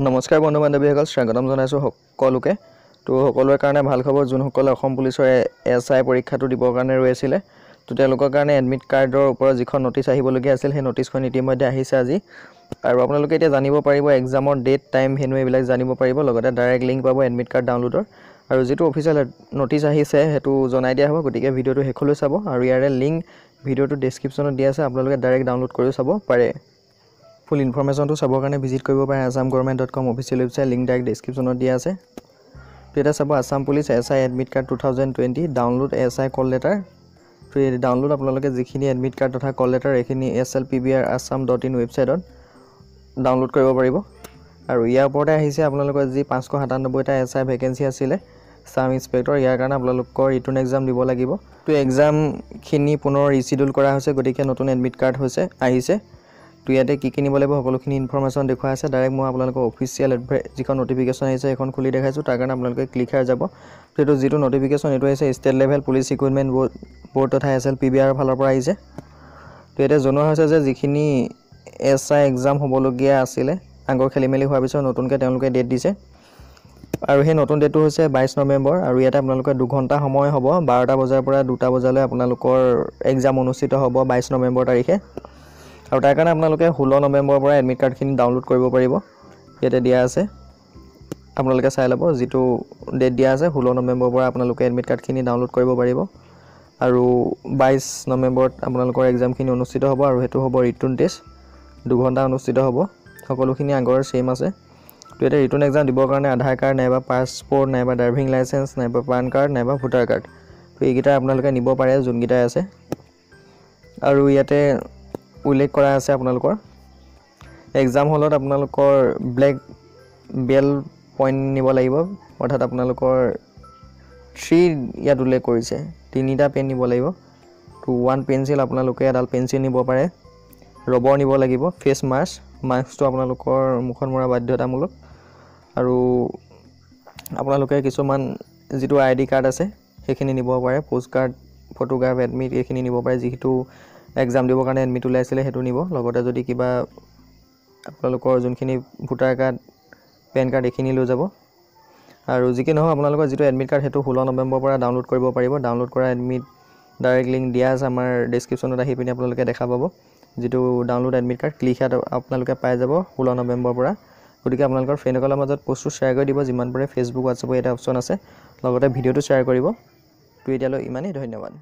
নমস্কাৰ বন্ধু বান্ধৱীসকল, স্বাগতম জনাইছোঁ সকলোকে। তো সকলোৰে কাৰণে ভাল খবৰ, যোনসকলে অসম পুলিচৰ SI পৰীক্ষাটো দিবৰ কাৰণে ৰৈ আছিলে। তো তেওঁলোকৰ কাৰণে এডমিট কাৰ্ডৰ ওপৰত যিখন নটিচ আহিবলগীয়া আছিল, সেই নটিচখন ইতিমধ্যে আহিছে আজি। আৰু আপোনালোকে এতিয়া জানিব পাৰিব এক্সামৰ ডেট, টাইম, ভেনু এইবিলাক জানিব পাৰিব। লগতে ডাইৰেক্ট লিংক পাব এডমিট কাৰ্ড ডাউনলোডৰ। আৰু যিটো অফিচিয়েল নটিচ আহিছে সেইটো জনাই দিয়া হ'ব, গতিকে ভিডিঅ'টো শেষলৈ চাব। আৰু ইয়াৰে লিংক ভিডিঅ'টো ডেছক্ৰিপশ্যনত দিয়া আছে, আপোনালোকে ডাইৰেক্ট ডাউনলোড কৰিও চাব পাৰে। ফুল ইনফৰমেশ্যনটো চাবৰ কাৰণে ভিজিট কৰিব পাৰে assamgovernment.com official website, link direct ডেছক্ৰিপশ্যনত দিয়া আছে। তো এতিয়া চাব Assam police SI admit card 2020 download SI call letter. তো এই ডাউনলোড আপোনালোকে যিখিনি এডমিট কাৰ্ড তথা কল লেটাৰ এইখিনি slpbr.assam.in ৱেবছাইটত ডাউনলোড কৰিব পাৰিব। আৰু ইয়াৰ ওপৰতে আহিছে আপোনালোকৰ যি 597টা SI ভেকেঞ্চি আছিলে সাব ইন্সপেক্টৰ, ইয়াৰ কাৰণে আপোনালোকৰ ৰিটাৰ্ণ এক্সাম দিব লাগিব। তো এক্সামখিনি পুনৰ ৰিচিডিউল কৰা হৈছে, গতিকে নতুন এডমিট কাৰ্ড আহিছে। তো ইয়াতে কি নিব লাগিব সকলোখিনি ইনফৰমেশ্যন দেখুৱাই আছে। ডাইৰেক্ট মই আপোনালোকৰ অফিচিয়েল যিখন নটিফিকেশ্যন আহিছে সেইখন খুলি দেখাইছোঁ, তাৰ কাৰণে আপোনালোকে ক্লিক হৈ যাব। তো এইটো যিটো নটিফিকেশ্যন এইটো আহিছে state level police recruitment board তথা SLPBR ফালৰ পৰা আহিছে। তো এতিয়া জনোৱা হৈছে যে যিখিনি SI এক্সাম হ'বলগীয়া আছিলে আগৰ খেলি মেলি হোৱাৰ পিছত নতুনকৈ তেওঁলোকে ডেট দিছে। আৰু সেই নতুন ডেটটো হৈছে 22 নৱেম্বৰ। আৰু ইয়াতে আপোনালোকে 2 ঘণ্টা সময় হ'ব, 12টা বজাৰ পৰা 2টা বজালৈ আপোনালোকৰ এক্সাম অনুষ্ঠিত হ'ব 22 নৱেম্বৰ তাৰিখে। আৰু তাৰ কাৰণে আপোনালোকে 16 নৱেম্বৰৰ পৰা এডমিট কাৰ্ডখিনি ডাউনলোড কৰিব পাৰিব। ইয়াতে দিয়া আছে, আপোনালোকে চাই ল'ব যিটো ডেট দিয়া আছে 16 নৱেম্বৰৰ পৰা আপোনালোকে এডমিট কাৰ্ডখিনি ডাউনলোড কৰিব পাৰিব। আৰু 22 নৱেম্বৰত আপোনালোকৰ এক্সামখিনি অনুষ্ঠিত হ'ব, আৰু সেইটো হ'ব ৰিটাৰ্ণ টেষ্ট, 2 ঘণ্টা অনুষ্ঠিত হ'ব। সকলোখিনি আগৰ ছেইম আছে। তো এতিয়া ৰিটাৰ্ণ এক্সাম দিবৰ কাৰণে আধাৰ কাৰ্ড নাইবা পাছপৰ্ট নাইবা ড্ৰাইভিং লাইচেঞ্চ নাইবা পান কাৰ্ড নাইবা ভোটাৰ কাৰ্ড, তো এইকেইটা আপোনালোকে নিব পাৰে যোনকেইটাই আছে। আৰু ইয়াতে উল্লেখ কৰা আছে আপোনালোকৰ এক্সাম হলত আপোনালোকৰ ব্লেক বেল্ট পইণ্ট নিব লাগিব, অৰ্থাৎ আপোনালোকৰ 3 ইয়াত উল্লেখ কৰিছে 3টা পেন নিব লাগিব। তো 1 পেঞ্চিল আপোনালোকে এডাল পেঞ্চিল নিব পাৰে, ৰবৰ নিব লাগিব, ফেচ মাস্কটো আপোনালোকৰ মুখত মৰা বাধ্যতামূলক। আৰু আপোনালোকে কিছুমান যিটো ID কাৰ্ড আছে সেইখিনি নিব পাৰে, পোষ্ট কাৰ্ড, ফটোগ্ৰাফ, এডমিট এইখিনি নিব পাৰে। যিটো এক্সাম দিবৰ কাৰণে এডমিট ওলাইছিলে সেইটো নিব। লগতে যদি কিবা আপোনালোকৰ যোনখিনি ভোটাৰ কাৰ্ড, পেন কাৰ্ড এইখিনি লৈ যাব। আৰু যি কি নহওক আপোনালোকৰ যিটো এডমিট কাৰ্ড সেইটো 16 নৱেম্বৰৰ পৰা ডাউনলোড কৰিব পাৰিব। ডাউনলোড কৰা এডমিট ডাইৰেক্ট লিংক দিয়া আছে আমাৰ ডেছক্ৰিপশ্যনত, আহি পিনি আপোনালোকে দেখা পাব যিটো ডাউনলোড এডমিট কাৰ্ড। ক্লিক ইয়াত আপোনালোকে পাই যাব 16 নৱেম্বৰৰ পৰা। গতিকে আপোনালোকৰ ফ্ৰেণ্ডসকলৰ মাজত পোষ্টটো শ্বেয়াৰ কৰি দিব, যিমান পাৰে ফেচবুক, হোৱাটছআপৰ এটা অপশ্যন আছে। লগতে ভিডিঅ'টো শ্বেয়াৰ কৰিব। তো এতিয়ালৈ ইমানেই, ধন্যবাদ।